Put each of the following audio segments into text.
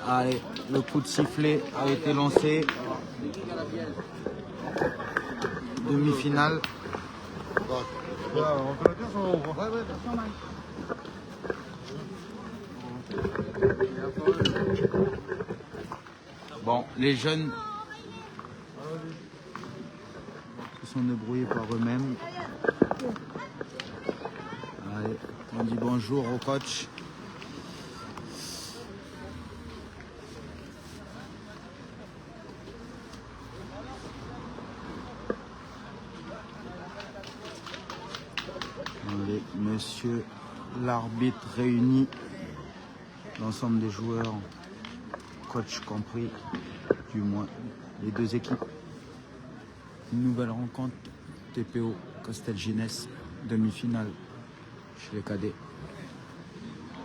Allez, le coup de sifflet a été lancé. Demi-finale. Bon, les jeunes se sont débrouillés par eux-mêmes. Allez, on dit bonjour au coach. Allez, monsieur l'arbitre réunit l'ensemble des joueurs, coach compris, du moins les deux équipes. Une nouvelle rencontre, TPO Castelginest, demi-finale chez les cadets.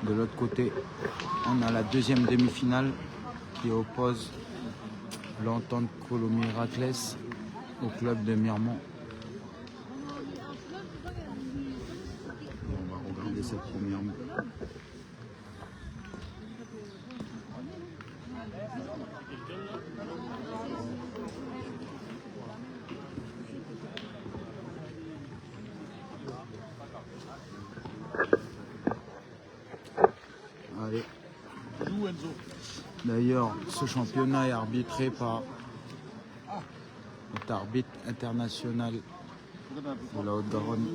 De l'autre côté, on a la deuxième demi-finale qui oppose l'entente Colomiers-Raclès au club de Miremont. On va regarder cette première. Allez. D'ailleurs, ce championnat est arbitré par notre arbitre international de la Haute-Garonne.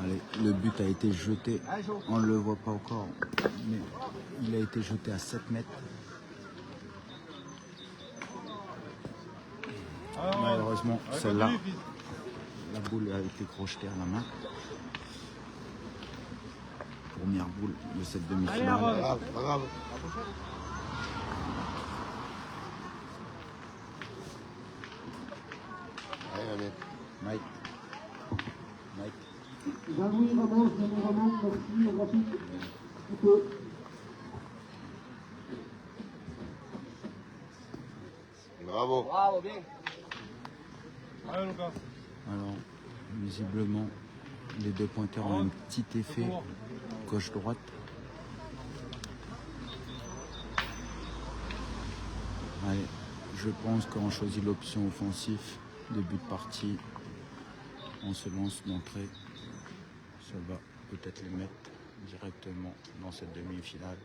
Allez, le but a été jeté, on ne le voit pas encore, mais il a été jeté à 7 mètres. Malheureusement, celle-là, la boule a été crochetée à la main. Première boule de cette demi-finale. Bravo. Allez, Mike. Jean-Louis Ramos, merci, rapide. Bravo. Bravo, bien. Allez, Lucas. Alors, visiblement, les deux pointeurs ont un petit effet gauche-droite. Allez, je pense qu'on choisit l'option offensive, début de partie. On se lance d'entrée. Ça va peut-être les mettre directement dans cette demi-finale.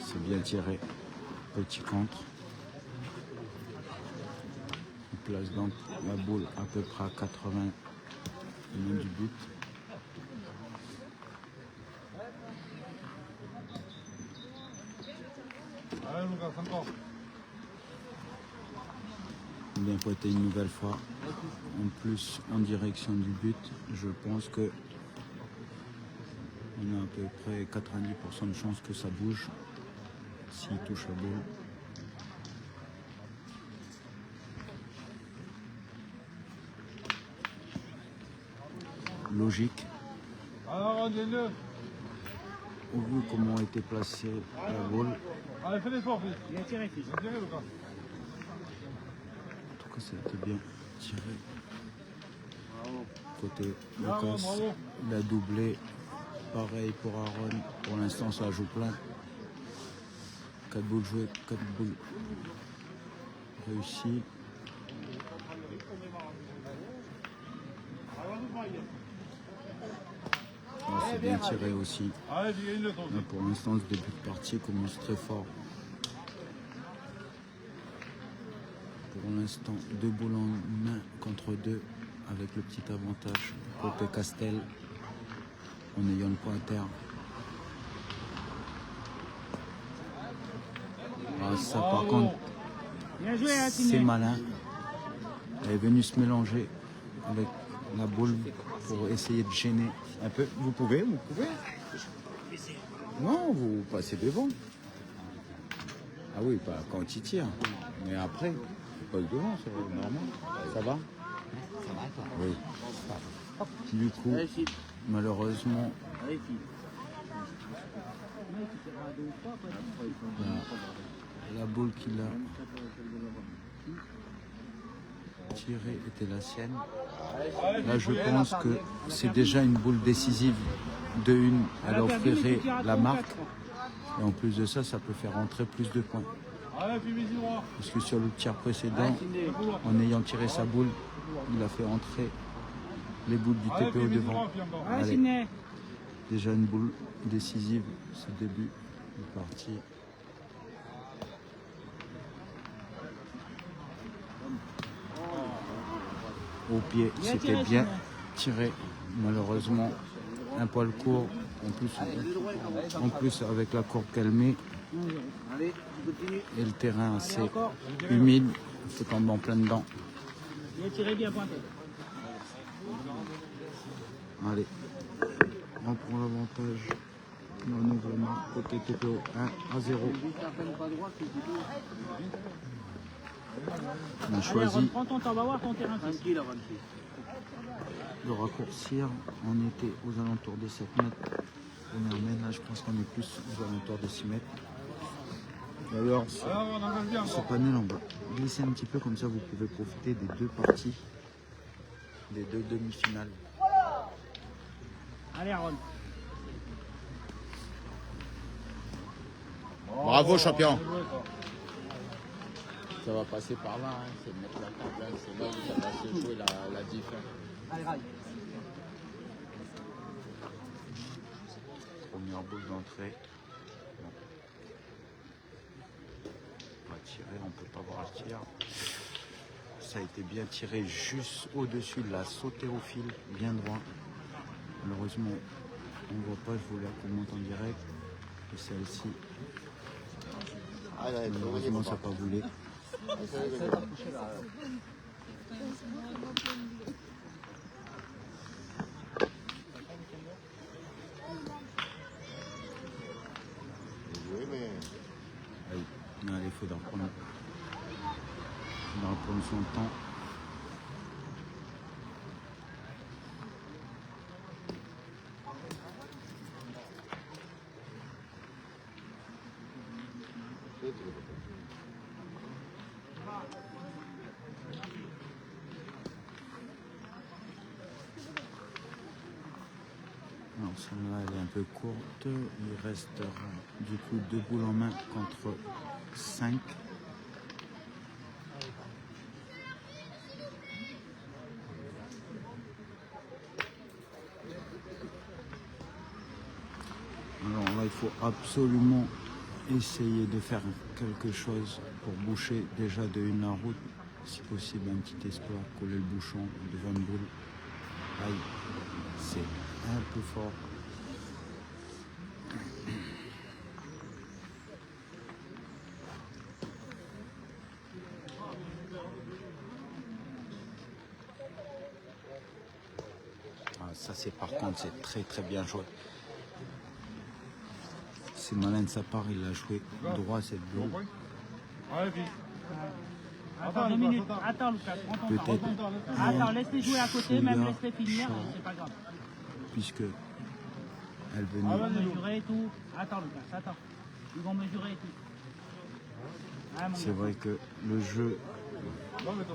C'est bien tiré. Petit contre. On place donc la boule à peu près à 80 minutes du but. Allez, Lucas, encore. Bien pointé une nouvelle fois. En plus, en direction du but, je pense que on a à peu près 90% de chances que ça bouge s'il touche la boule. Logique. Alors, on est neuf. Au vu comment a été placée la boule, Allez, fais l'effort, fils. Il a tiré, fils. Bien tiré, Lucas. en tout cas ça a été bien tiré. Bravo. Côté Bravo, Lucas, bravo. il a doublé. Pareil pour Aaron. Pour l'instant ça joue plein. 4 boules jouées, 4 boules réussies. C'est bien tiré aussi. Allez, tu gagnes le temps. Là, pour l'instant, ce début de partie commence très fort. Pour l'instant, 2 boules en main contre 2 avec le petit avantage côté Castel en ayant le pointeur. Ah, ça par contre, Bien joué, hein, c'est Tiné. malin. Elle est venue se mélanger avec la boule pour essayer de gêner un peu. Vous pouvez. Non, vous passez devant. Ah oui, pas quand il tire. Mais après, vous passez devant, c'est normal. Ça va? Oui. Du coup, malheureusement, la boule qu'il a tirée était la sienne. Là, je pense que c'est déjà une boule décisive de une. Elle offrirait la marque. Et en plus de ça, ça peut faire rentrer plus de points. Parce que sur le tir précédent, en ayant tiré sa boule, il a fait entrer les boules du TPO devant. Allez. Déjà une boule décisive, ce début de partie. Au pied, c'était bien tiré. Malheureusement, un poil court. En plus avec la courbe qu'elle met et le terrain assez humide, il faut tomber en plein dedans. Allez, on prend l'avantage. La nouvelle marque côté TPO 1-0. On a choisi de raccourcir. On était aux alentours des 7 mètres. Là, je pense qu'on est plus aux alentours de 6 mètres. Et alors, ce panel, on va glisser un petit peu, comme ça vous pouvez profiter des deux parties, des deux demi-finales. Allez, Aaron. Bravo, champion. Ça va passer par là, hein. C'est de mettre la table, hein. C'est là où ça va se jouer la différence. Allez, raille. Première boule d'entrée. On va tirer, on ne peut pas voir le tir. Ça a été bien tiré juste au-dessus, il a sauté au fil, bien droit. Malheureusement, on ne voit pas, je voulais qu'on monte en direct. Et celle-ci, malheureusement, ça n'a pas voulu. Allez, il faudra prendre son temps. Alors celle-là elle est un peu courte, il restera du coup 2 boules en main contre 5. Alors là il faut absolument essayer de faire quelque chose pour boucher déjà de une la route, si possible un petit espoir, coller le bouchon devant une boule. Aïe, c'est un peu fort. Ah, ça c'est par contre c'est très très bien joué. C'est malin de sa part, il a joué droit cette boule. Attends 2 minutes. Attends, Lucas, prends ton temps. Peut-être. Attends, laisse-les jouer à côté, même laisse-les finir, c'est pas grave. Puisque elle Ils vont venait. mesurer et tout. Attends, Lucas, attends. Ils vont mesurer et tout. Ah, mon C'est gars. vrai que le jeu.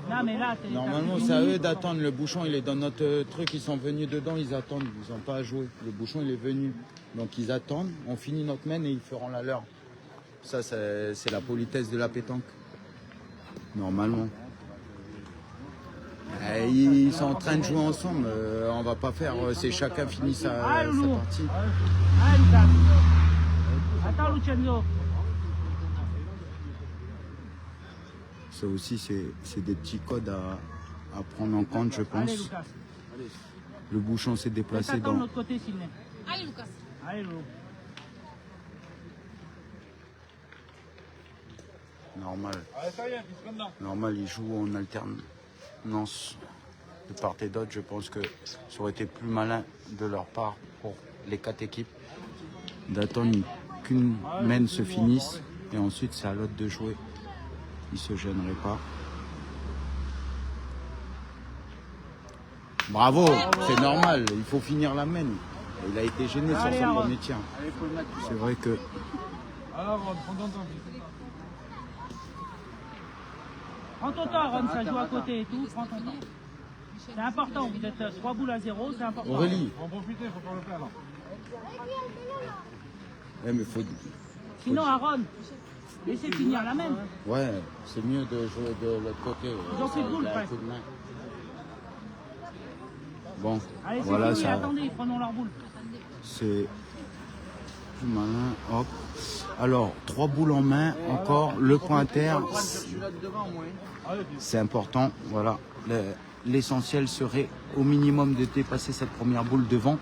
Non, mais là, t'es. Normalement, c'est à eux d'attendre. Le bouchon, il est dans notre truc. Ils sont venus dedans, ils attendent. Ils n'ont pas à jouer. Le bouchon, il est venu. Donc, ils attendent. On finit notre main et ils feront la leur. Ça, c'est la politesse de la pétanque. Normalement. Et ils sont en train de jouer ensemble. On va pas faire. C'est chacun finit sa partie. Allez, Lucas. Attends, Lucenzo. Ça aussi, c'est des petits codes à prendre en compte, je Allez, pense. Lucas. Le bouchon s'est déplacé Attends de dans. l'autre côté, Sydney. Allez, Lucas. Allez, Lolo. Normal. Allez, ça y est, il se met dedans. Normal, ils jouent en alternance. de part et d'autre. Je pense que ça aurait été plus malin de leur part pour les 4 équipes d'attendre qu'une main se finisse et ensuite c'est à l'autre de jouer. Ils se gêneraient pas. Bravo, c'est normal, il faut finir la main. Il a été gêné sur son premier tir. C'est vrai que Alors, prends ton temps, fils. Prends ton temps, Ron, ça joue à côté et tout, prends ton temps. C'est important, vous êtes 3 boules à 0, c'est important. Aurélie, Faut en profiter, faut pas le faire là. mais faut... Sinon, Aaron, laissez finir la main. Ouais, c'est mieux de jouer de l'autre côté. Ils ont fait de boule, Il a un presque. coup de main. Bon, Allez, c'est voilà, fini, ça, attendez, prenons leur boule. c'est plus malin. Hop. Alors, 3 boules en main, encore le pointer, c'est important. Voilà, l'essentiel serait au minimum de dépasser cette première boule devant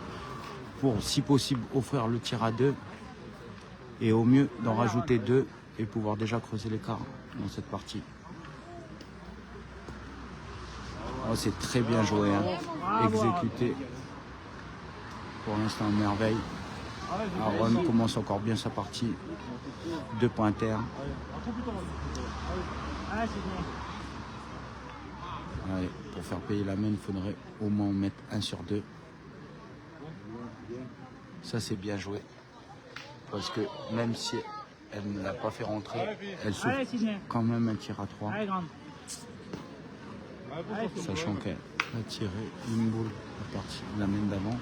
pour, si possible, offrir le tir à 2 et au mieux d'en rajouter 2 et pouvoir déjà creuser l'écart dans cette partie. Oh, c'est très bien joué, hein. Exécuté pour l'instant merveille. Aaron commence encore bien sa partie. 2 pointers. Ah, c'est bien. Ouais, pour faire payer la main, il faudrait au moins en mettre 1 sur 2. Ça, c'est bien joué. Parce que même si elle ne l'a pas fait rentrer, elle souffre Allez, Sydney. quand même un tir à 3. Allez, grande. Allez, c'est bien. Sachant qu'elle a tiré une boule à partir de la main d'avant.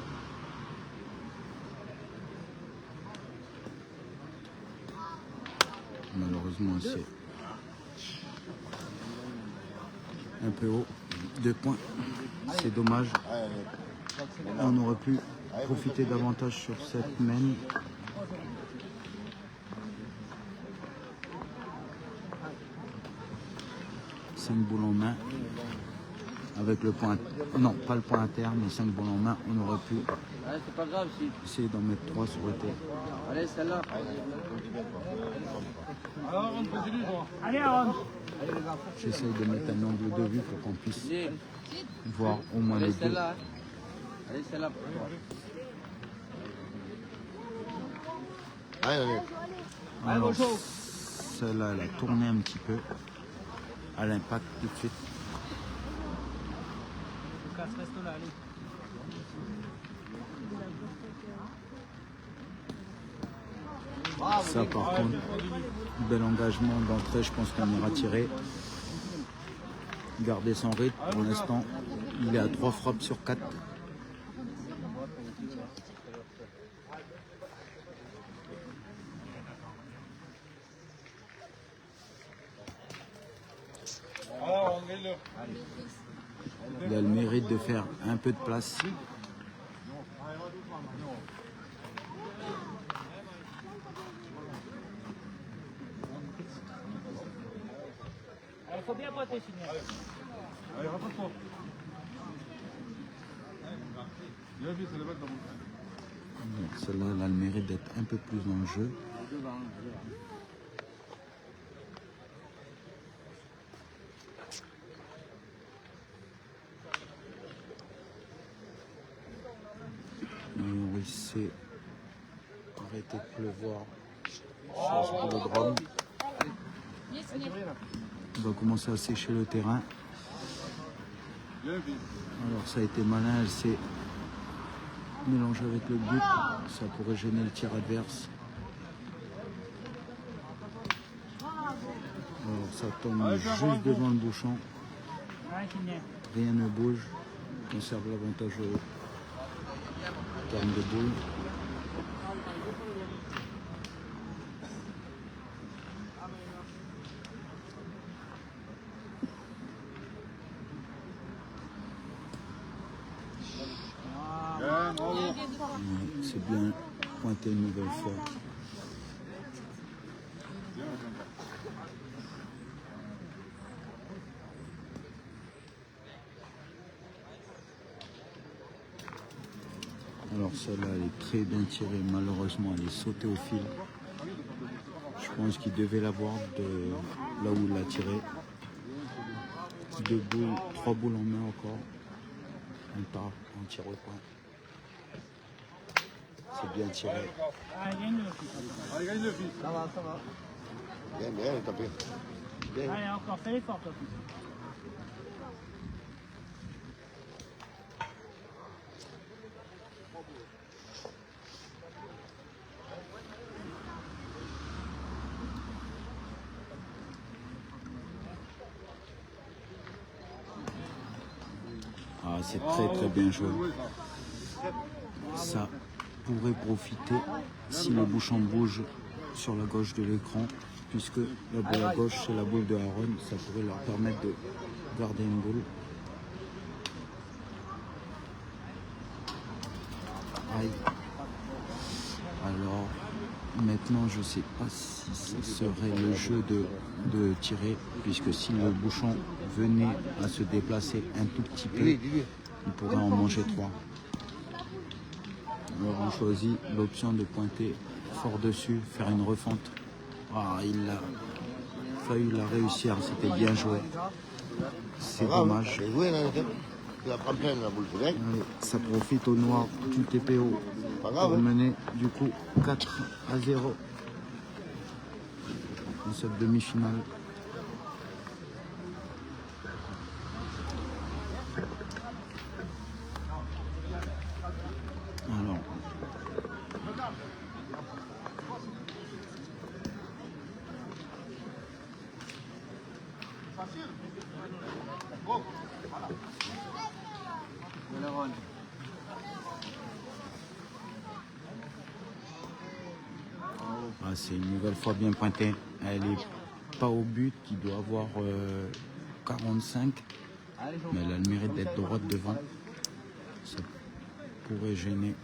Malheureusement, c'est un peu haut. 2 points. C'est dommage. On aurait pu profiter davantage sur cette main. Cinq boules en main. Avec le point, non pas le point interne, mais 5 boules en main, on aurait pu C'est pas grave si. essayer d'en mettre 3 sur le terre. Allez, celle-là. Alors, on continue, toi. Allez, Aaron. J'essaye de mettre un angle de vue pour qu'on puisse voir au moins les Allez, deux. celle-là. Allez, celle-là. Alors, celle-là, elle a tourné un petit peu à l'impact tout de suite. Lucas, reste là, allez. Ça, par contre, bel engagement d'entrée, je pense qu'on ira tirer. Garder son rythme. Pour l'instant, il est à 3 frappes sur 4. Alors, on est là. Il a le mérite de faire un peu de place. Il faut bien pointer, Sydney. Allez, rapproche-toi. Viens, fils, c'est le mettre dans mon coin. Celle-là, elle a le mérite d'être un peu plus dans le jeu. Oui, c'est arrêter de pleuvoir sur ce vélodrome. On va commencer à sécher le terrain. Viens, fils. Alors ça a été malin, elle s'est mélangée avec le but. Ça pourrait gêner le tir adverse. Alors ça tombe juste devant le bouchon. Allez, Sydney. Rien ne bouge. On conserve l'avantage au terme de boule. Viens, bravo. Ouais, c'est bien pointé une nouvelle fois. Alors celle-là, elle est très bien tirée. Malheureusement, elle est sautée au fil. Je pense qu'il devait l'avoir de là où il l'a tiré. 2 boules, 3 boules en main encore. On part, on tire au point. C'est bien tiré. Ah, gagne-le, fils. Allez, gagne le fils. Ça va, ça va. Bien, bien, tapé. Bien. Allez, encore, fais l'effort, toi, fils. Ah, c'est très bien joué. Ça pourrait profiter si le bouchon bouge sur la gauche de l'écran, puisque la boule à gauche c'est la boule de Aaron, ça pourrait leur permettre de garder une boule. Aïe. Alors maintenant je sais pas si ce serait le jeu de tirer, puisque si le bouchon venait à se déplacer un tout petit peu, il pourrait en manger 3. Alors on choisit l'option de pointer fort dessus, faire une refente. Ah, il a failli la réussir, c'était bien joué. C'est dommage. J'ai joué, là, tu la prends plein, la boule, c'est bien. Allez, ça profite au noir du TPO Pas grave, pour hein. mener du coup 4-0 dans cette demi-finale. Alors, ah, c'est une nouvelle fois bien pointée. Elle est pas au but, qui doit avoir 45, mais elle a le mérite d'être droite devant. Ça pourrait gêner,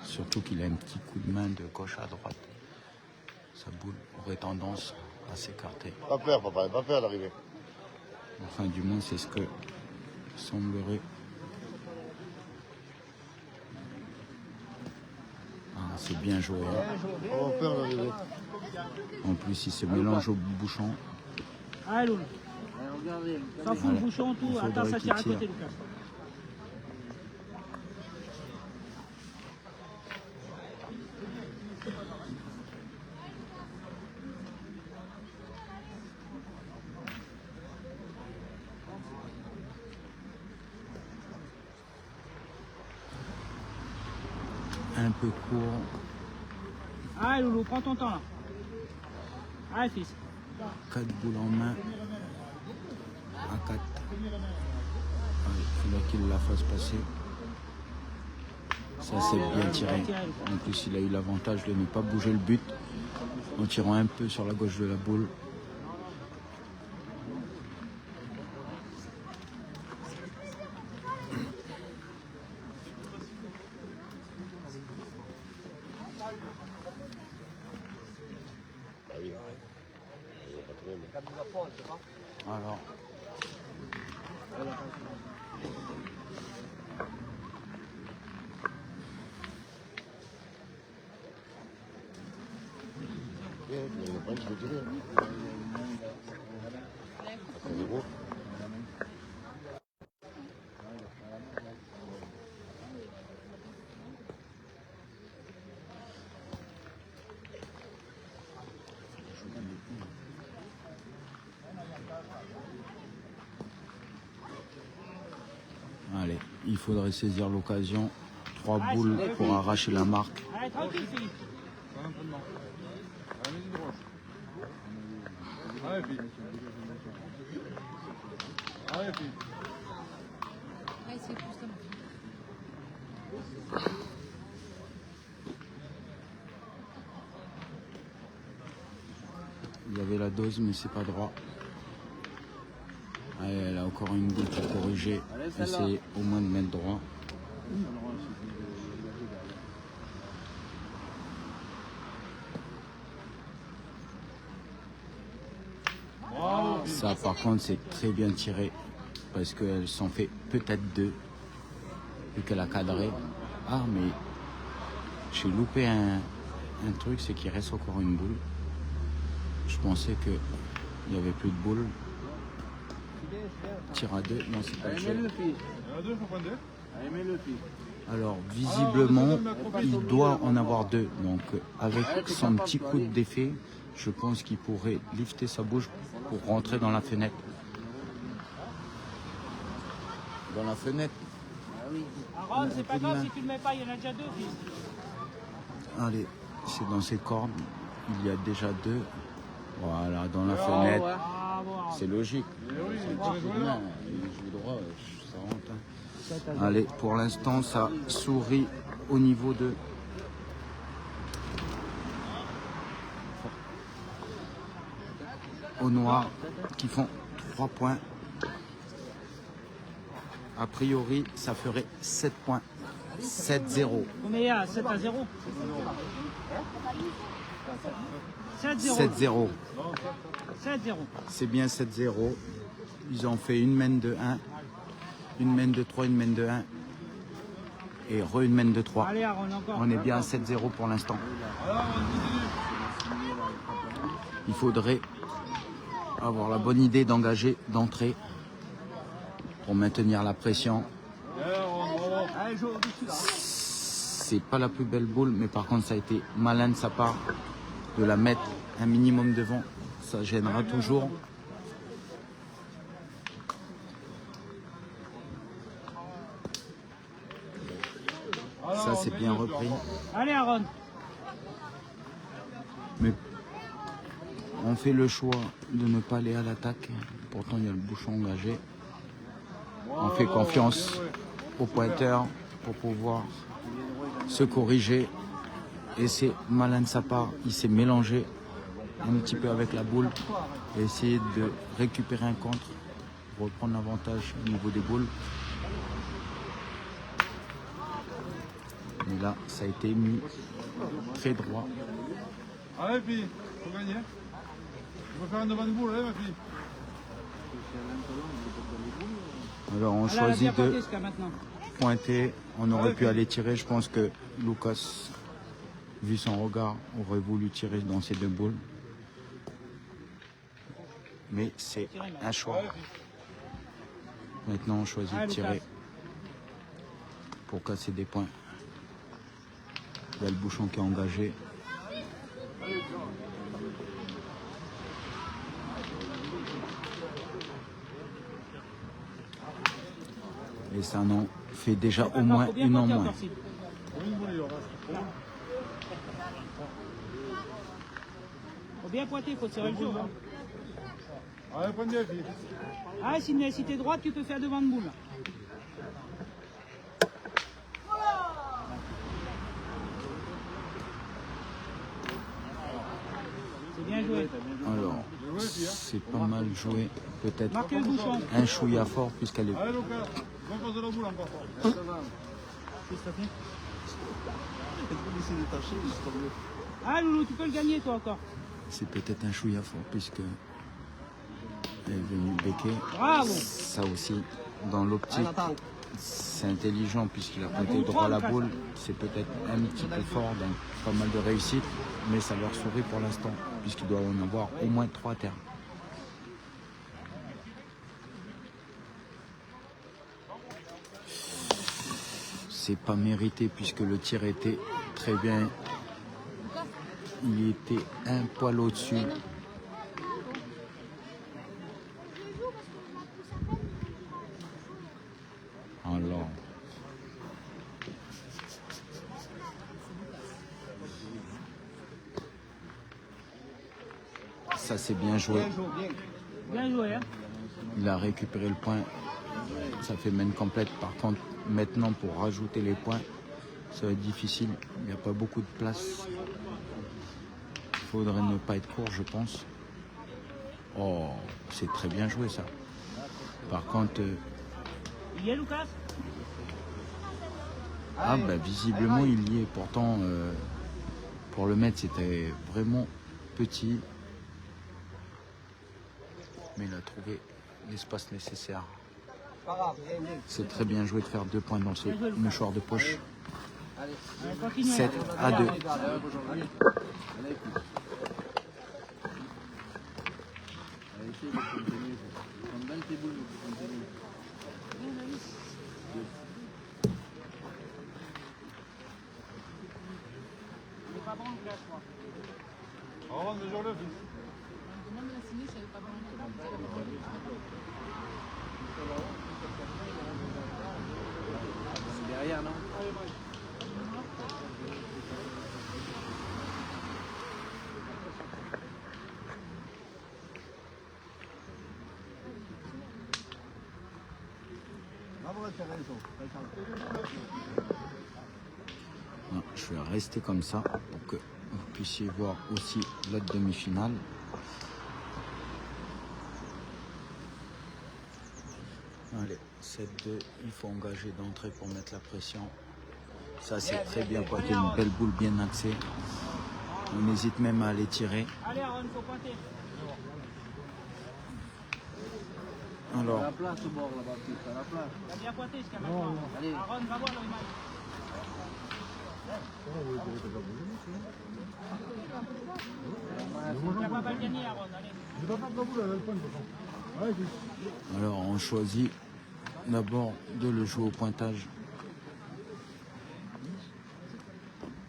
surtout qu'il a un petit coup de main de gauche à droite. Sa boule aurait tendance à s'écarter. Pas peur, papa, pas peur d'arriver. Enfin, du moins, c'est ce que semblerait. Ah, c'est bien joué. Hein. Pas peur d'arriver. En plus, il se mélange au bouchon. Allez, Loulou. Allez, regardez. S'en fout le bouchon, tout. Il faudrait Attends, ça qu'il tire à tire. côté, Lucas. Un peu court. Allez, Loulou, prends ton temps, là. Allez, fils. 4 boules en main. À 4. Il faudrait qu'il la fasse passer. Ça, c'est bien tiré. En plus, il a eu l'avantage de ne pas bouger le but en tirant un peu sur la gauche de la boule. Ah oui. Il est pas très bien. Alors, Bien, il n'y a pas un petit peu tiré. C'est zéro. allez, il faudrait saisir l'occasion. 3 boules pour arracher la marque. Allez, tranquille, Philippe. Pas l'entraînement. Allez, vas-y, droite. Allez, fils. Allez, fils. Allez, c'est plus ça. Il y avait la dose, mais c'est pas droit. Allez, elle a encore une boule pour corriger. Essayez au moins de mettre droit. Ça, par contre, c'est très bien tiré parce qu'elle s'en fait peut-être 2 vu qu'elle a cadré. Ah, mais j'ai loupé un truc, c'est qu'il reste encore une boule. Je pensais qu'il n'y avait plus de boule. Tire à 2, non, c'est pas le Allez, jeu. mets-le, fils. Il y en a deux, il faut prendre deux. Allez, mets-le, fille. Alors, visiblement, il doit en avoir deux. Donc, avec son petit coup d'effet, je pense qu'il pourrait lifter sa bouche pour rentrer dans la fenêtre. Dans la fenêtre. Aaron, c'est pas grave si tu le mets pas, il y en a déjà deux, fils. Allez, c'est dans ses cordes. Il y a déjà deux. Voilà, dans la fenêtre. Bravo, Aaron. C'est logique. C'est le petit coup de main. Il joue droit, ça rentre. Hein. Allez, pour l'instant, ça sourit au niveau de... au noir, qui font 3 points. A priori, ça ferait 7 points. 7-0. Combien il y a 7 à 0 7-0. 7-0. 7-0. C'est bien 7-0. Ils ont fait une main de 1, une main de 3, une main de 1 et une main de 3. Allez, Aaron, encore. On est bien à 7-0 pour l'instant. Il faudrait avoir la bonne idée d'engager, d'entrer pour maintenir la pression. C'est pas la plus belle boule, mais par contre ça a été malin de sa part de la mettre un minimum devant. Ça gênera toujours. Ça c'est bien repris. Allez, Aaron. Mais on fait le choix de ne pas aller à l'attaque. Pourtant il y a le bouchon engagé. On fait confiance au pointeur pour pouvoir se corriger. Et c'est malin de sa part. Il s'est mélangé un petit peu avec la boule et essayer de récupérer un contre, reprendre l'avantage au niveau des boules. Mais là, ça a été mis très droit. Allez, fille, faut gagner. On va faire un devant de boule, ma fille. Alors on Elle a bien choisit pointé de jusqu'à maintenant. pointer. On aurait pu aller tirer. Je pense que Lucas, vu son regard, aurait voulu tirer dans ces deux boules. Mais c'est un choix. Maintenant, on choisit de tirer pour casser des points. Il y a le bouchon qui est engagé. Et ça en fait déjà au moins une en moins. Faut bien pointer, il faut tirer le jeu. Hein. Allez, prends bien, fille. Ah, si t'es droite, tu peux faire devant de boule. C'est bien joué. Alors, c'est pas mal joué. Peut-être Marquez le bouchon. un chouïa fort puisqu'elle est... Allez, Lucas, va passer la boule encore. Ah, Loulou, tu peux le gagner, toi, encore. C'est peut-être un chouïa fort puisque elle est venue becquer. Bravo. Ça aussi, dans l'optique, c'est intelligent puisqu'il a pointé droit à la boule. C'est peut-être un petit peu fort, donc pas mal de réussite. Mais ça leur sourit pour l'instant puisqu'il doit en avoir au moins 3 à terre. C'est pas mérité puisque le tir était très bien. Il était un poil au-dessus. Alors. Ça c'est bien joué. Bien joué, hein. Il a récupéré le point. Ça fait main complète. Par contre, maintenant pour rajouter les points, ça va être difficile. Il n'y a pas beaucoup de place. Il faudrait ne pas être court, je pense. Oh, c'est très bien joué ça. Par contre, Il y est, Lucas. ah bah visiblement il y est. Pourtant, pour le mettre, c'était vraiment petit. Mais il a trouvé l'espace nécessaire. C'est très bien joué de faire 2 points dans ce mouchoir de poche. Allez, continue. 7 à 2. la branche là, je crois. Aaron, mesure-le, fils. Même la signée, ça veut pas brancher là. C'est derrière, non? Non, je vais rester comme ça pour que vous puissiez voir aussi l'autre demi-finale. Allez, 7-2, il faut engager d'entrée pour mettre la pression. Ça c'est très bien pointé, une belle boule bien axée. On hésite même à aller tirer. Allez, Aaron, faut pointer. Alors, À la place au bord là-bas, fils, à la place. T'as bien pointé jusqu'à maintenant. Allez. Aaron, va voir le match. Il n'y a pas mal gagné, Aaron. Allez. Je vais pas faire de la boule, elle a le point de toute façon. Ouais, fils. alors on choisit d'abord de le jouer au pointage.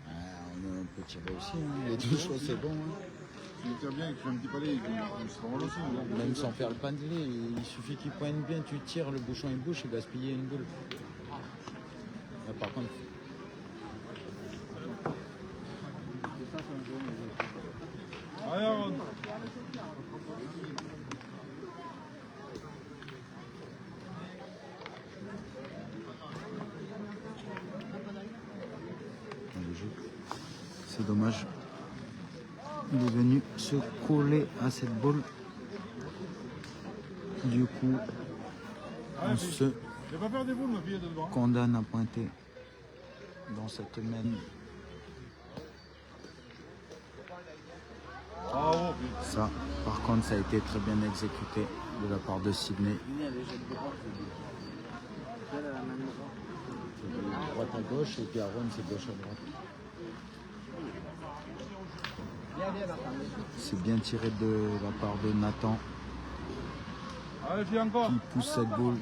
On peut tirer aussi, hein. Les deux choses c'est bon. Hein. Si tu tires bien et que tu fais un petit palais, il sera mal aussi. hein. Même sans faire le pandelé, il suffit qu'il pointe bien, tu tires, le bouchon il bouche et gaspiller une boule. Là, par contre, Allez, Aaron. c'est dommage. Il est venu se coller à cette boule. Du coup, on se Je vais pas faire des boules, ma fille, de devant. condamne à pointer dans cette main. Bravo, fils. Ça, par contre, ça a été très bien exécuté de la part de Sydney. Venez, allez, jette de droite, c'est elle a la main droite. Droite à gauche et puis Aaron c'est gauche à droite. C'est bien tiré de la part de Nathan Allez, fille, encore. qui pousse cette boule.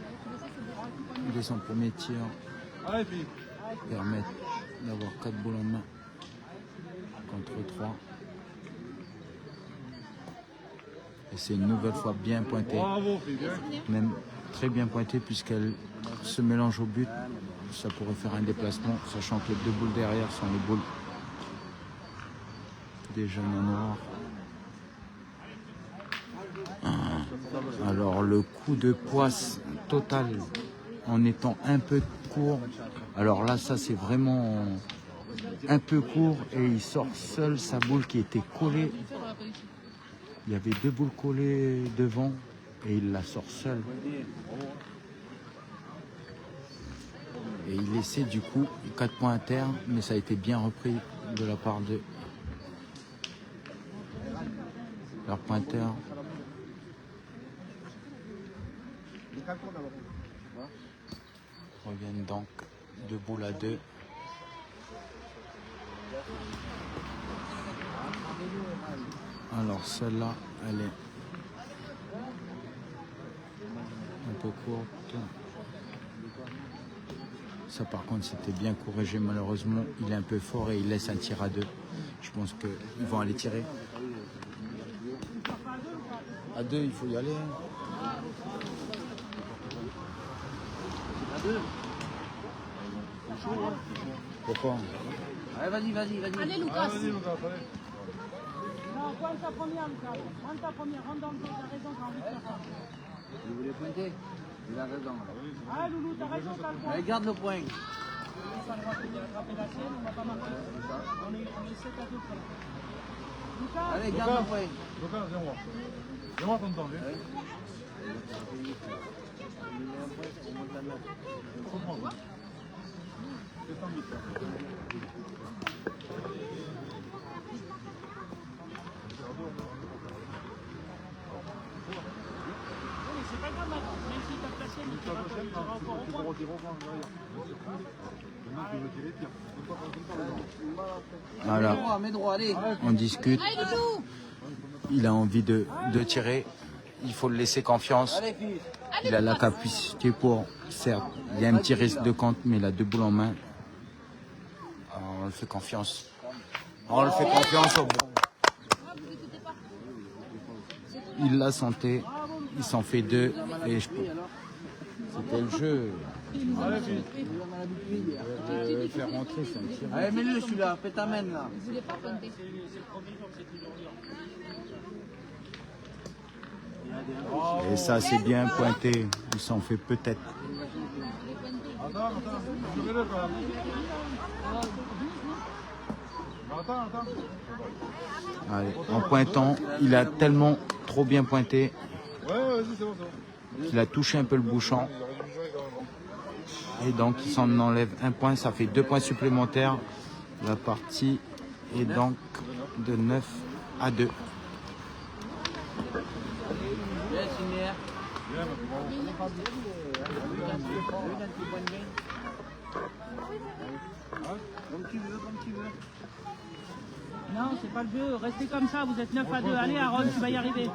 Il est son premier tir, Allez, fille. permet d'avoir 4 boules en main contre 3. Et c'est une nouvelle fois bien pointé, Bravo, fille, bien. même très bien pointé puisqu'elle se mélange au but. Ça pourrait faire un déplacement, sachant que les 2 boules derrière sont les boules des jeunes en noir. Alors le coup de poisse total en étant un peu court. Alors là ça c'est vraiment un peu court et il sort seul sa boule qui était collée. Il y avait 2 boules collées devant et il la sort seul. Et il laissait du coup 4 points à terre, mais ça a été bien repris de la part de leur pointeur. Reviennent donc 2 boules à 2. Alors celle-là, elle est un peu courte. Ça par contre c'était bien corrigé, malheureusement il est un peu fort et il laisse un tir à 2. Je pense qu'ils vont aller tirer. À 2 il faut y aller. À deux. Pourquoi? Allez, vas-y, vas-y, vas-y. Allez, Lucas. Allez, vas-y, Lucas, allez. Non, pointe ta première, Lucas. Pointe ta première, rentre dans le jeu, t'as raison, t'as envie de faire ça. Vous voulez pointer? Il a raison. Ah, Loulou, t'as raison, t'as le point. Allez, garde le point. On va attraper la sienne, on va pas marquer. On est 7 à 2 près. Lucas, Allez, garde le point. Lucas, viens voir. Viens voir ton temps, viens. Comprends. C'est ton but, c'est pas grave, même si t'as placé, tu auras encore au point. Voilà, Mets droit, allez. on discute. Allez, Loulou. Il a envie de tirer. Il faut le laisser confiance. Allez, fils. Il a la capacité pour, certes, il y a un petit risque de compte, mais il a 2 boules en main. Alors, on le fait confiance. On le fait confiance au bon. Il l'a senté, il s'en fait 2 et c'était le jeu. Faire rentrer, c'est un tir. Allez, mets-le celui-là, fais ta main là. Vous voulez pas pointer. Et ça, c'est bien pointé. Il s'en fait peut-être. Attends, jouez-le quand même. Attends. Allez, en pointant, il a tellement trop bien pointé Ouais, vas-y, c'est bon. qu'il a touché un peu le bouchon. Et donc, il s'en enlève 1 point. Ça fait 2 points supplémentaires. La partie est donc de 9 à 2. Viens, Signer. Comme tu veux. Non, c'est pas le jeu. Restez comme ça, vous êtes 9 à 2. Allez, Aaron, tu vas y arriver.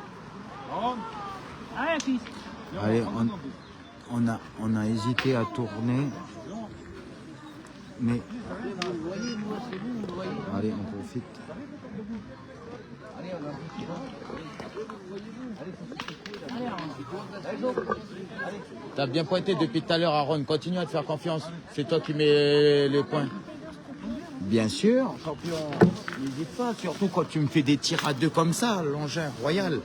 Aaron, Allez, fils. Allez, on a hésité à tourner. Mais allez, on profite. T'as bien pointé depuis tout à l'heure, Aaron. Continue à te faire confiance. C'est toi qui mets les points. Bien sûr, champion. N'hésite pas, surtout quand tu me fais des tirs à 2 comme ça, l'engin royal.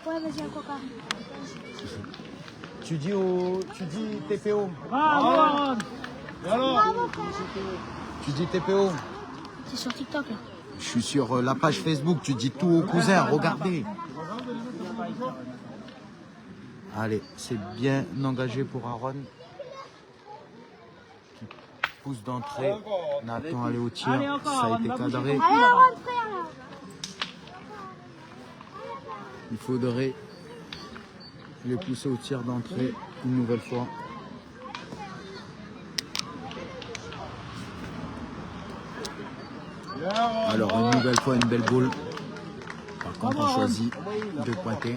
Ouais, vas-y, un coca. Tu dis TPO. Bravo, Aaron. et alors? Tu dis TPO. C'est sur TikTok, là. Je suis sur la page Facebook. Tu dis tout aux cousins. Regardez. Allez, c'est bien engagé pour Aaron. Qui pousse d'entrée. Nathan aller au tir. Allez, encore, Ça a Aaron, été va bouger cadré. ton Allez, cul, Aaron, frère, là. Il faudrait les pousser au tir d'entrée une nouvelle fois. Alors une nouvelle fois une belle boule. Par contre on choisit de pointer.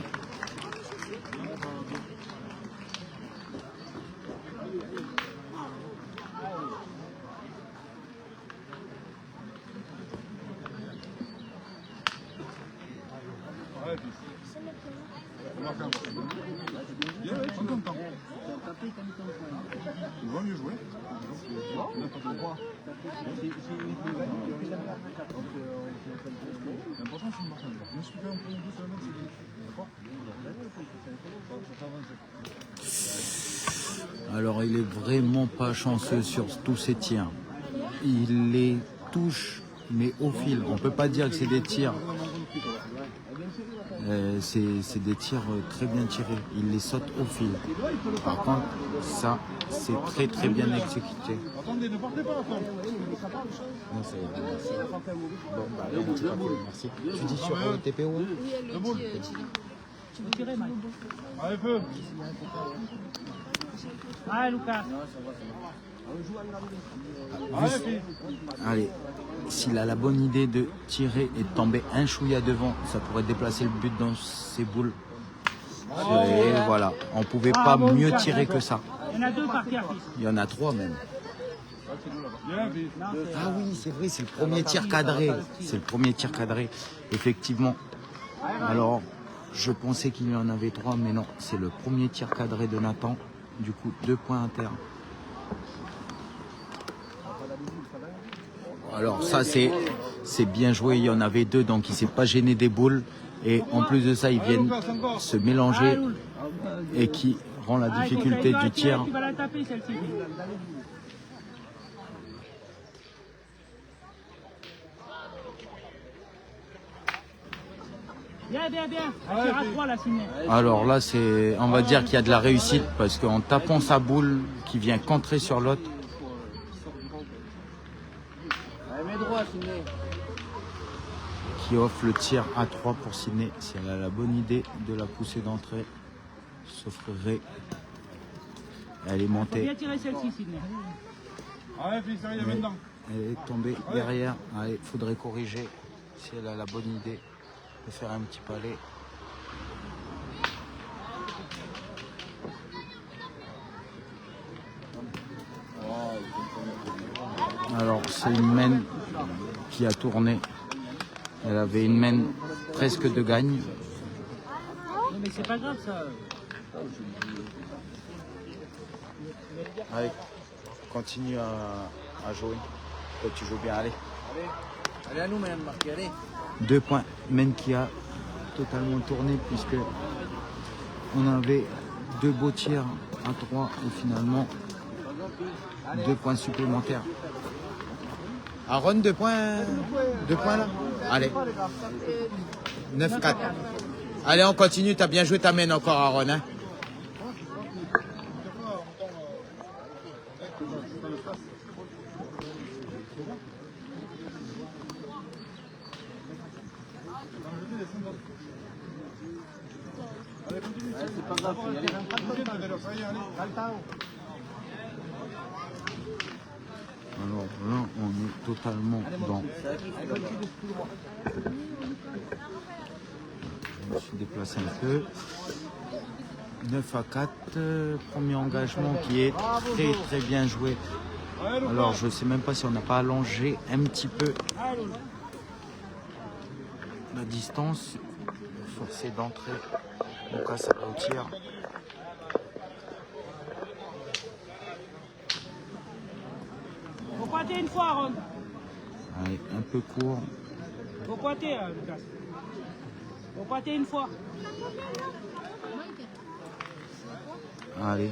Prends ton temps. Il vaut mieux jouer. L'important c'est de marquer. Bien sûr, on prend 2 sur la main, c'est d'accord. Alors il est vraiment pas chanceux sur tous ses tirs. Il les touche mais au fil. On peut pas dire que c'est des tirs. C'est des tirs très bien tirés. Il les saute au fil. Par contre, ça, c'est très très bien exécuté. Attendez, ne partez pas, attends. Non, c'est bon, bah, allez, on tire un peu, merci. Tu dis sur TPO? Oui, elle lui dit, Tu veux tirer, Mike? Allez, feu. Allez, Lucas. Allez, fille. Allez, s'il a la bonne idée de tirer et de tomber un chouïa devant, ça pourrait déplacer le but dans ses boules. Et voilà, on pouvait pas mieux tirer que ça. Il y en a 2 par terre, fils. Il y en a 3 même. Viens, fille. Ah oui, c'est vrai, c'est le premier tir cadré. C'est le premier tir cadré, effectivement. Alors, je pensais qu'il y en avait 3, mais non, c'est le premier tir cadré de Nathan. Du coup, 2 points inter. Alors ça, c'est bien joué. Il y en avait 2, donc il s'est pas gêné des boules. Et en plus de ça, ils viennent se mélanger et qui rend la difficulté du tir. Tu vas la taper, celle-ci. Bien. Tire à 3, là, Signé. Alors là, on va dire qu'il y a de la réussite parce qu'en tapant sa boule qui vient contrer sur l'autre, Allez, mets droit, Signer. qui offre le tir à 3 pour Sydney. Si elle a la bonne idée de la pousser d'entrée, s'offrirait. Elle est montée. Bien tirer celle-ci, Signé. Allez, fille, ça y est, maintenant. Elle est tombée derrière. Allez, faudrait corriger si elle a la bonne idée de faire un petit palais. Alors, c'est une main qui a tourné. Elle avait une main presque de gagne. Non, mais c'est pas grave ça. Allez, continue à jouer. Toi, tu joues bien, allez. Allez à nous, madame Marquet, allez. 2 points. Main qui a totalement tourné puisque on avait 2 beaux tirs à 3 et finalement 2 points supplémentaires. Aaron, 2 points. 2 points là. Allez. 9-4. Allez, on continue. T'as bien joué ta main encore, Aaron. Hein. C'est pas grave, il y a les 24 Alors là, on est totalement dans. Je me suis déplacé un peu. 9-4, premier engagement qui est très bien joué. Alors je sais même pas si on n'a pas allongé un petit peu la distance. Forcé d'entrer. Donc là, ça va au tir. Faut pointer une fois, Aaron. Allez, un peu court. Faut pointer, Lucas. Faut pointer une fois. Allez,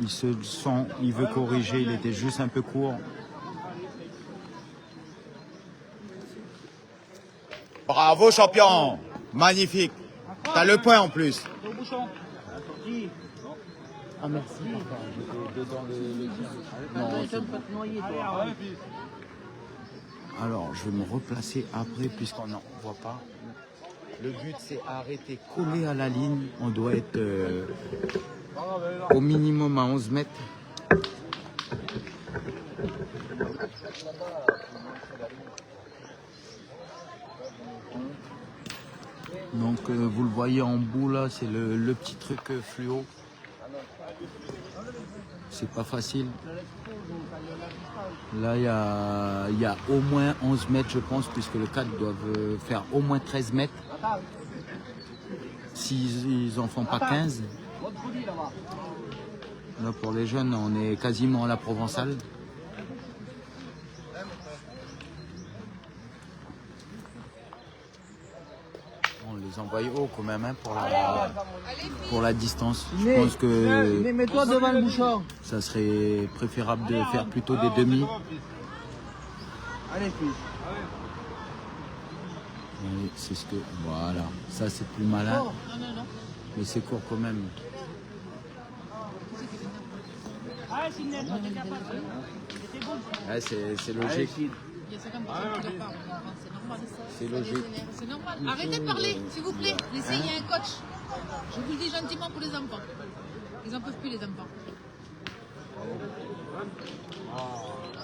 il se sent, il veut corriger, il était juste un peu court. Bravo champion, magnifique. T'as le point en plus. Au bouchon. Ah merci. J'étais dedans Alors je vais me replacer après puisqu'on n'en voit pas. Le but c'est arrêter collé à la ligne. On doit être au minimum à 11 mètres. Donc vous le voyez en bout là, c'est le petit truc fluo. C'est pas facile. Là il y a au moins 11 mètres je pense, puisque le 4 doivent faire au moins 13 mètres. S'ils en font pas 15. Là pour les jeunes on est quasiment à la provençale. On les envoie haut quand même hein, pour la distance. Je pense que mets-toi devant le bouchon. ça serait préférable de faire plutôt des demi. Allez, fils. Oui, c'est ce que. Voilà, ça c'est plus malin. Mais c'est court quand même. Ah, c'est net, t'es capable. C'était bon. Ouais, c'est logique. Il y a 50% qui leur parlent. C'est normal. C'est logique. C'est normal. Arrêtez de parler, s'il vous plaît. Laissez, il y a un coach. Je vous le dis gentiment pour les enfants. Ils n'en peuvent plus, les enfants.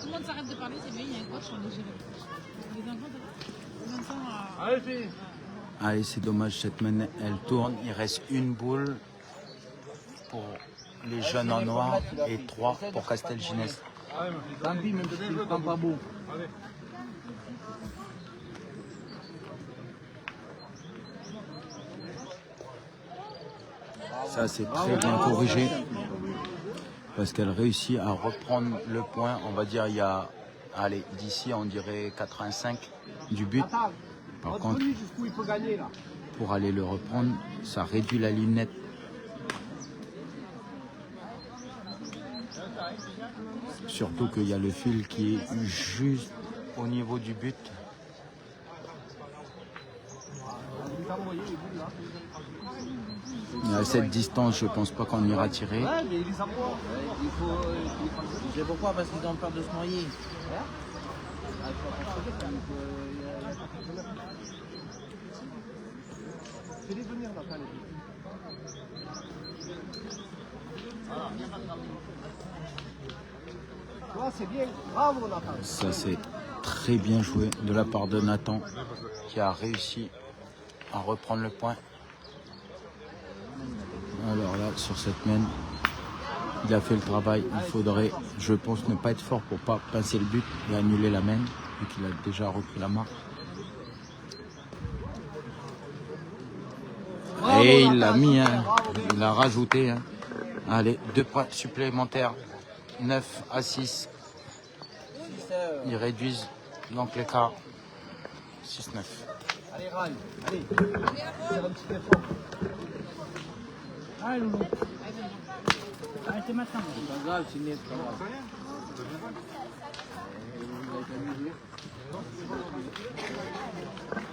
Tout le monde s'arrête de parler, c'est bien, il y a un coach, on est géré. Les enfants Allez, fille. Allez, c'est dommage, cette main elle tourne. Il reste une boule pour les jeunes en noir et 3 pour Castelginest. Allez, ma fille. Tant pis, même si je prends pas beau. Allez. Ça c'est très bien corrigé parce qu'elle réussit à reprendre le point. On va dire il y a, allez, d'ici on dirait 85 du but. Par contre, pour aller le reprendre, ça réduit la ligne nette. Surtout qu'il y a le fil qui est juste au niveau du but. À cette distance, je pense pas qu'on ira tirer. C'est pourquoi? Parce qu'ils ont peur de se noyer. Ça c'est très bien joué de la part de Nathan qui a réussi à reprendre le point. Alors là, sur cette main, Il a fait le travail. Il faudrait, je pense, ne pas être fort pour pas passer le but et annuler la main, vu qu'il a déjà repris la marque. Et il l'a mis, hein. Il a rajouté. Hein. Allez, 2 points supplémentaires. 9 à 6. Ils réduisent donc l'écart. 6-9. Allez, Ran, allez. Faire un petit effort. Allez, Loulou. Allez, c'est maintenant. C'est pas grave, c'est net, c'est pas grave.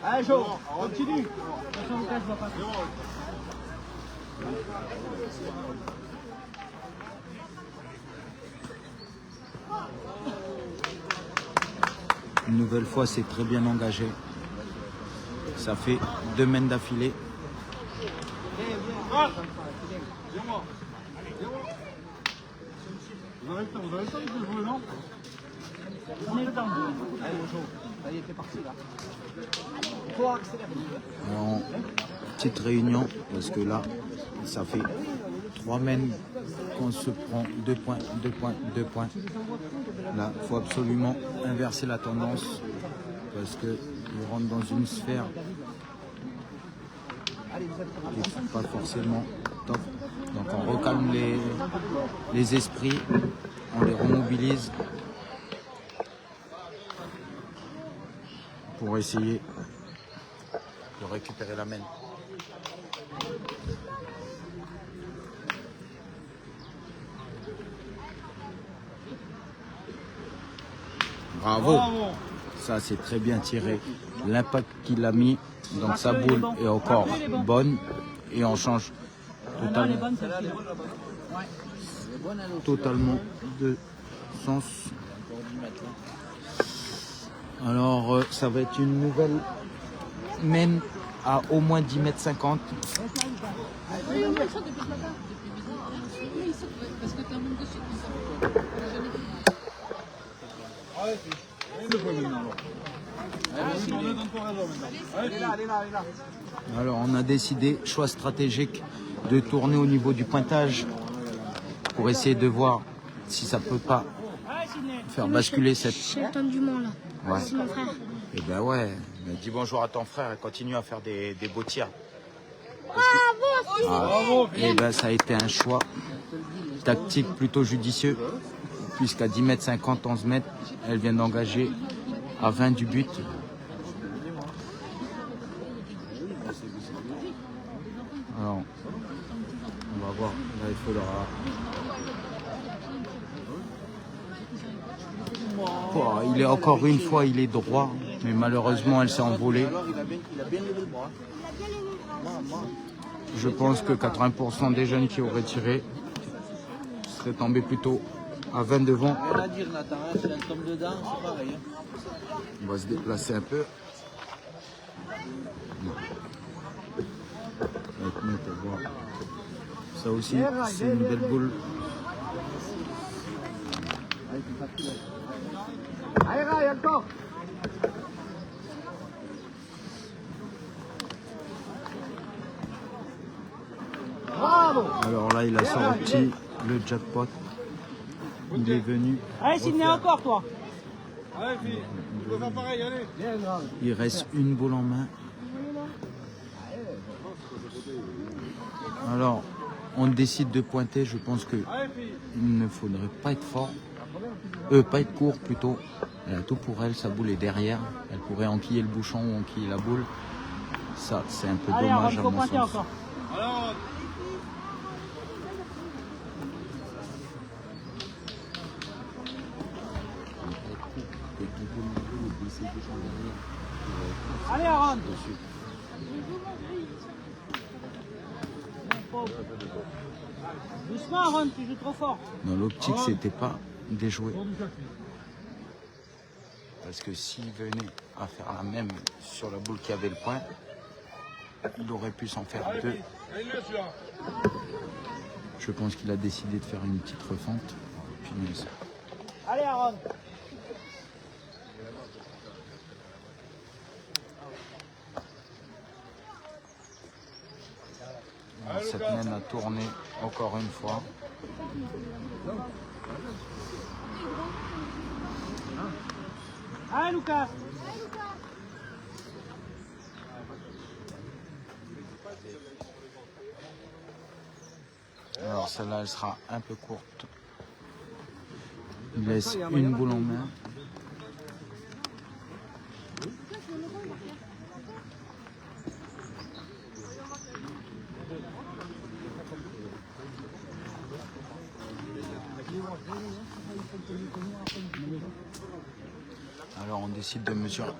Allez, Jo, continue. De toute façon, Lucas, je vois pas. Une nouvelle fois, c'est très bien engagé. Ça fait 2 mains d'affilée. Viens-moi. Vous avez le temps de jouer, non? On est le temps. Allez, Jo, ça y est, t'es parti là. Il faut accélérer. En petite réunion, parce que là, ça fait 3 mains qu'on se prend 2 points, 2 points, 2 points. Là, il faut absolument inverser la tendance, parce qu'il rentre dans une sphère qui n'est pas forcément top. Donc on recalme les esprits, on les remobilise pour essayer de récupérer la main. Bravo. Ça c'est très bien tiré. L'impact qu'il a mis, donc sa boule est encore bonne et on change totalement de sens. Alors ça va être une nouvelle main à au moins 10,50 m. Oui, on fait ça depuis ce matin. Oui, parce que t'as un manque de sucre. Alors on a décidé, choix stratégique, de tourner au niveau du pointage pour essayer de voir si ça peut pas faire basculer cette... C'est le temps du Mans là. Ouais. C'est mon frère. Et ben ouais, mais dis bonjour à ton frère et continue à faire des beaux tirs. Et ben ça a été un choix tactique plutôt judicieux, puisqu'à 10,50 m, 11 mètres, elle vient d'engager à 20 du but. Alors, on va voir, là il faudra... Oh, il est encore une fois, il est droit, mais malheureusement elle s'est envolée. Alors, il a bien levé le bras. Je pense que 80% des jeunes qui auraient tiré seraient tombés plutôt à 20 devant. Rien à dire, Nathan, hein, si elle tombe dedans, c'est pareil. Hein. On va se déplacer un peu. Avec nous pour voir. Ça aussi, c'est une belle boule. Allez, Rai, encore. Bravo. Alors là, il a sorti le jackpot. Il est venu. Allez, Sidney, encore toi. Allez, fille, tu peux faire pareil, allez. Bien, grave. Il reste une boule en main. Alors, on décide de pointer. Je pense que il ne faudrait pas être fort. Pas être court plutôt. Elle a tout pour elle. Sa boule est derrière. Elle pourrait enquiller le bouchon ou enquiller la boule. Ça, c'est un peu Allez, Aaron, dommage il à faut mon pointer sens. encore. Alors, Allez, Aaron. Doucement, Aaron, tu joues trop fort. Dans l'optique, c'était pas déjoué. Parce que s'il venait à faire la même sur la boule qui avait le point, il aurait pu s'en faire 2. allez-le celui-là. Je pense qu'il a décidé de faire une petite refente. Punaise. Allez, Aaron. Alors, cette main a tourné encore une fois. Ah, Lucas. Alors celle-là, elle sera un peu courte. Il laisse une boule en main. Alors on décide de mesurer.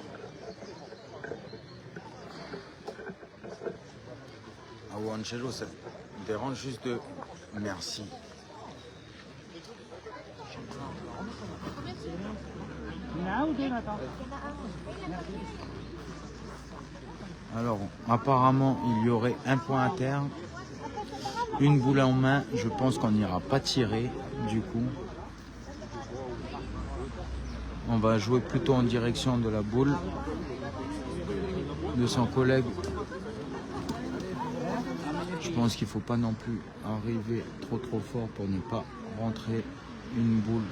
Ah ouais, Angelo, ça te dérange juste de... Merci. Il y en a un ou deux, Nathan? Alors, apparemment, il y aurait un point à terre. Une boule en main, je pense qu'on n'ira pas tirer, du coup. On va jouer plutôt en direction de la boule de son collègue. Je pense qu'il ne faut pas non plus arriver trop fort pour ne pas rentrer une boule.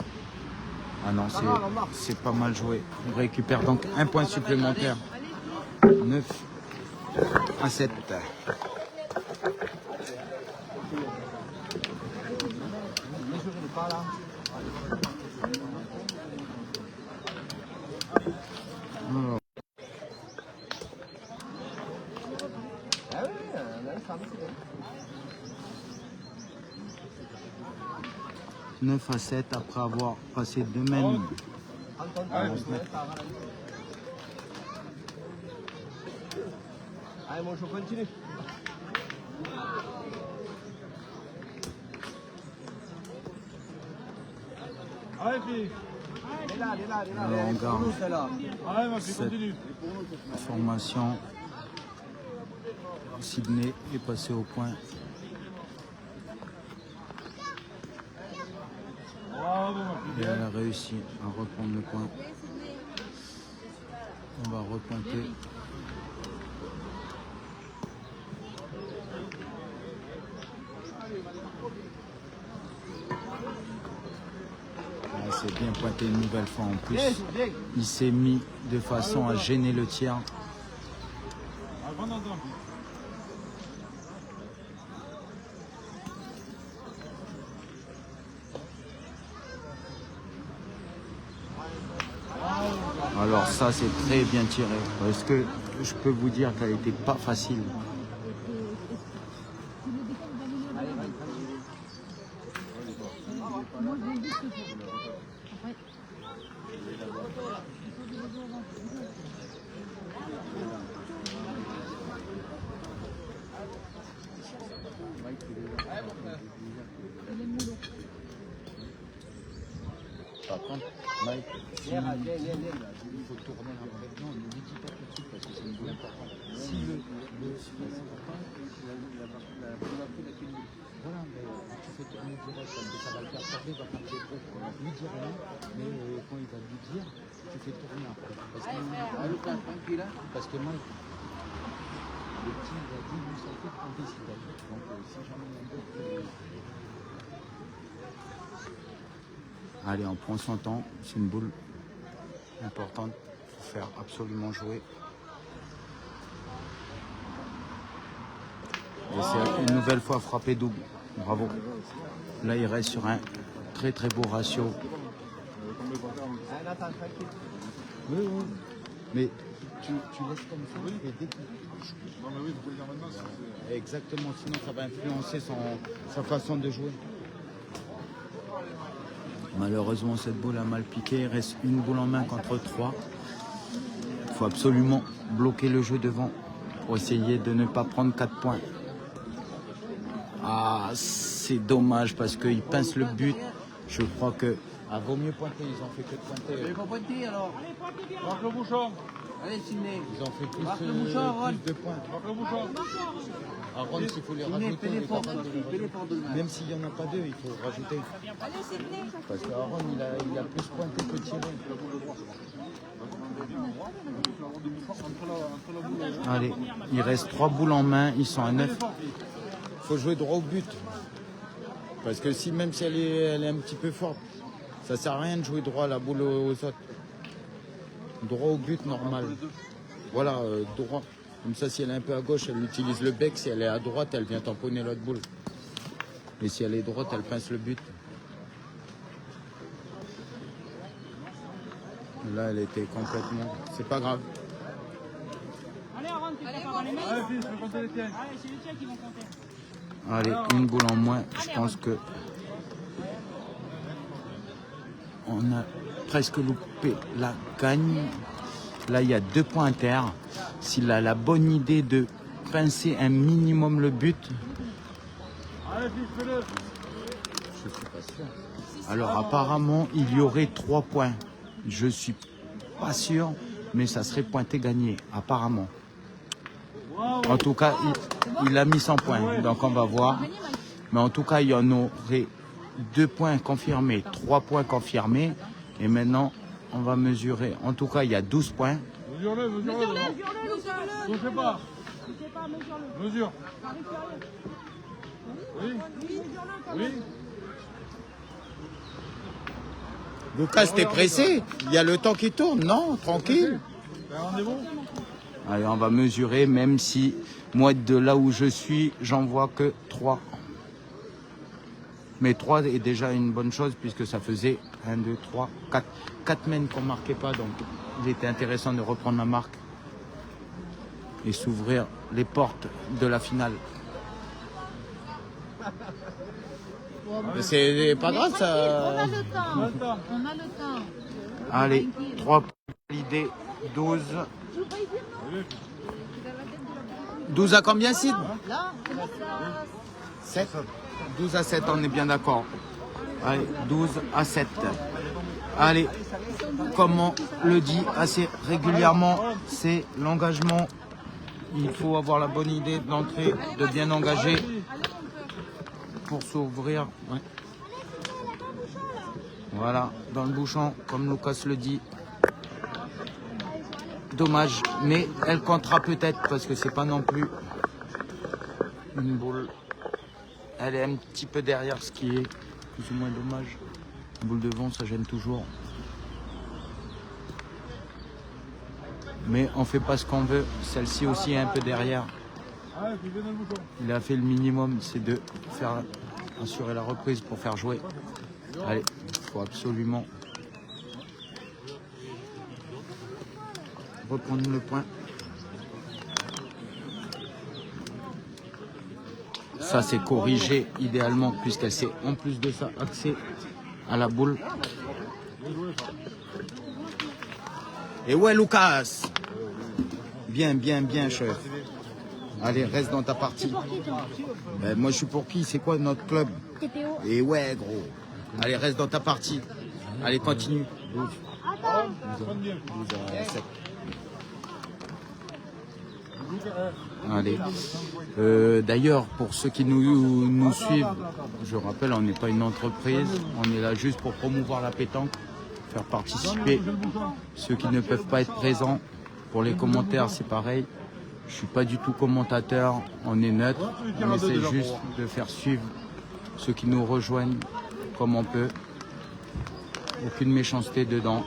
Ah non, c'est pas mal joué. Il récupère donc un point supplémentaire. 9 à 7. Alors. 9 à 7 après avoir passé 2 mains. Allez, moi je continue. Allez, fille. Elle est là. Alors, on garde Allez, ma fille, continue. formation. Sydney est passé au point. Bravo, ma fille. Et elle a réussi à reprendre le point. On va repointer. Ah, c'est bien pointé une nouvelle fois en plus. Il s'est mis de façon à gêner le tir. Alors ça c'est très bien tiré parce que je peux vous dire qu'elle n'était pas facile. Par contre, Mike, il faut tourner après. Non, ne lui dis pas tout de suite parce que c'est une boule importante. Si le voilà, mais tu fais tourner direct, ça va le faire tarder, va faire des gros. Lui dire rien, mais quand il va lui dire, tu fais tourner après. Parce que Mike, le petit, il a dit, lui, ça fait qu'on décide. Donc, si jamais il y a un d'autre. Allez, on prend son temps, c'est une boule importante, il faut faire absolument jouer. Et c'est une nouvelle fois frappé double, bravo. Là il reste sur un très beau ratio. Oui, mais tu laisses comme ça et dès qu'il touche. Non, mais oui, vous pouvez dire maintenant. Exactement, sinon ça va influencer sa façon de jouer. Malheureusement, cette boule a mal piqué. Il reste une boule en main contre 3. Il faut absolument bloquer le jeu devant pour essayer de ne pas prendre 4 points. Ah, c'est dommage parce qu'il pince le but. Je crois que... Ah, vaut mieux pointer, ils ont fait que de pointer. Vous n'avez pas pointé alors? Marque le bouchon. Allez, Sydney. Ils ont fait plus, Marque le bouchon, Ron. plus de points. Marque le bouchon. Aaron, s'il faut les Sydney, rajouter, fais il est l'effort capable de les fais l'effort de le rajouter. Même s'il n'y en a pas deux, il faut rajouter. Parce qu'Aaron, il a plus pointé que tiré. Allez, il reste 3 boules en main, ils sont à 9. Il faut jouer droit au but. Parce que si même si elle est un petit peu forte, ça sert à rien de jouer droit la boule aux autres. Droit au but normal. Voilà, droit. Comme ça, si elle est un peu à gauche, elle utilise le bec. Si elle est à droite, elle vient tamponner l'autre boule. Et si elle est droite, elle pince le but. Là, elle était complètement... C'est pas grave. Allez, Aaron, tu prépares les mettre. Allez, fils, je vais compter les tiens. Allez, c'est les tiens qui vont compter. Allez, une boule en moins. Je pense que... On a presque loupé la gagne. Là, il y a 2 points à terre. S'il a la bonne idée de pincer un minimum le but... Allez, fils, fais-le. Je suis pas sûr. Alors apparemment, il y aurait 3 points. Je suis pas sûr, mais ça serait pointé gagné, apparemment. En tout cas, il a mis 100 points, donc on va voir. Mais en tout cas, il y en aurait 2 points confirmés, 3 points confirmés. Et maintenant, on va mesurer. En tout cas, il y a 12 points. Mesure-le, mesure-le. Je ne sais pas. Mesure. Oui. Oui. Lucas, t'es pressé? Il y a le temps qui tourne, non? Tranquille. Un rendez-vous? Allez, on va mesurer, même si moi, de là où je suis, j'en vois que 3. Mais 3 est déjà une bonne chose, puisque ça faisait 1, 2, 3, 4. 4 mènes qu'on ne marquait pas, donc il était intéressant de reprendre la marque et s'ouvrir les portes de la finale. Mais c'est pas grave, ça. On a le temps. On a le temps. Allez, 3 validés, 12. 12 à combien, Sid? Là, 7. 12 à 7, on est bien d'accord. Allez, 12 à 7. Allez, comme on le dit assez régulièrement, c'est l'engagement. Il faut avoir la bonne idée d'entrer, de bien engager pour s'ouvrir. Ouais. Voilà, dans le bouchon, comme Lucas le dit. Dommage, mais elle comptera peut-être parce que c'est pas non plus une boule. Elle est un petit peu derrière, ce qui est plus ou moins dommage. Une boule de vent, ça gêne toujours. Mais on fait pas ce qu'on veut. Celle-ci aussi est un peu derrière. Allez, puis viens dans le bouchon. Il a fait le minimum, c'est de faire assurer la reprise pour faire jouer. Allez, il faut absolument reprendre le point. Ça, c'est corrigé idéalement puisqu'elle s'est en plus de ça axée à la boule. Et ouais, Lucas. Bien, bien, bien, chef. Allez, reste dans ta partie. Ben, moi, je suis pour qui? C'est quoi notre club? TPO. Et ouais, gros. Allez, reste dans ta partie. Allez, continue. 12 à 7. Allez. D'ailleurs, pour ceux qui nous suivent, je rappelle, on n'est pas une entreprise. On est là juste pour promouvoir la pétanque, faire participer ceux qui ne peuvent pas être présents. Pour les commentaires, c'est pareil. Je suis pas du tout commentateur, on est neutre. On essaie juste de faire suivre ceux qui nous rejoignent comme on peut. Aucune méchanceté dedans.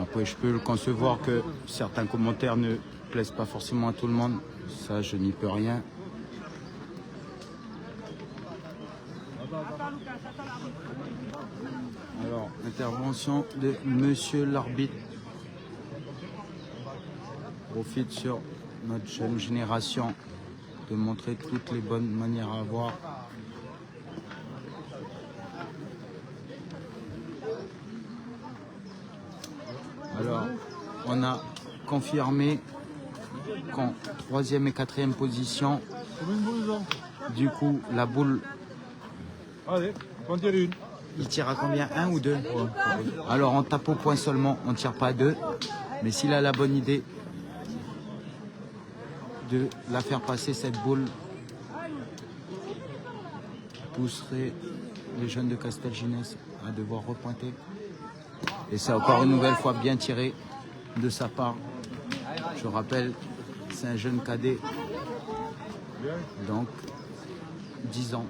Après, je peux le concevoir que certains commentaires ne plaisent pas forcément à tout le monde. Ça, je n'y peux rien. Alors, intervention de monsieur l'arbitre. Profite sur notre jeune génération de montrer toutes les bonnes manières à avoir. Alors, on a confirmé qu'en 3e et 4e position, Combien de boules, donc? du coup, la boule, Allez, on tire une. il tire à combien? 1 ou 2? Alors, on tape au point seulement, on ne tire pas à 2. Mais s'il a la bonne idée de la faire passer, cette boule pousserait les jeunes de Castelginès à devoir repointer. Et c'est encore une nouvelle fois bien tiré de sa part. Je rappelle C'est un jeune cadet. Donc, 10 ans.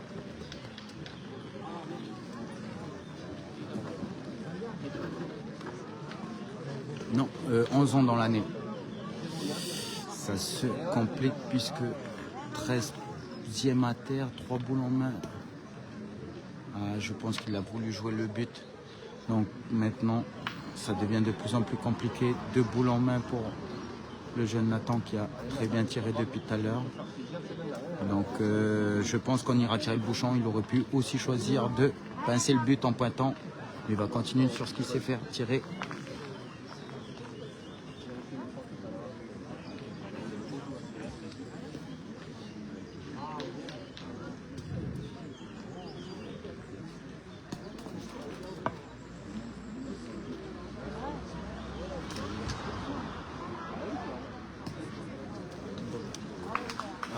Non, 11 ans dans l'année. Ça se complique puisque 13e à terre, 3 boules en main. Je pense qu'il a voulu jouer le but. Donc maintenant, ça devient de plus en plus compliqué. 2 boules en main pour le jeune Nathan qui a très bien tiré depuis tout à l'heure. Donc je pense qu'on ira tirer le bouchon. Il aurait pu aussi choisir de pincer le but en pointant. Il va continuer sur ce qu'il sait faire, tirer.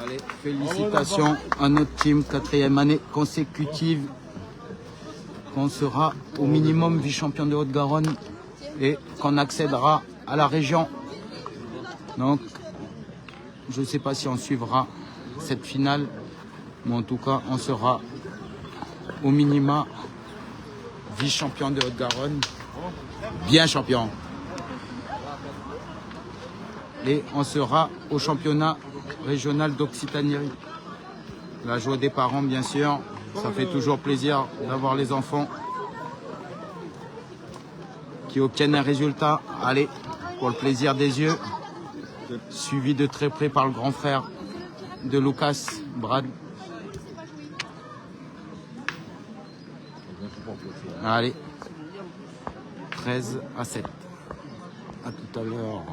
Allez, félicitations à notre team, 4e année consécutive. Qu'on sera au minimum vice-champion de Haute-Garonne et qu'on accédera à la région. Donc, je ne sais pas si on suivra cette finale, mais en tout cas, on sera au minima vice-champion de Haute-Garonne. Bien champion. Et on sera au championnat régional d'Occitanie. La joie des parents, bien sûr. Ça fait toujours plaisir d'avoir les enfants qui obtiennent un résultat. Allez, pour le plaisir des yeux. Suivi de très près par le grand frère de Lucas, Brad. Allez, 13 à 7. À tout à l'heure.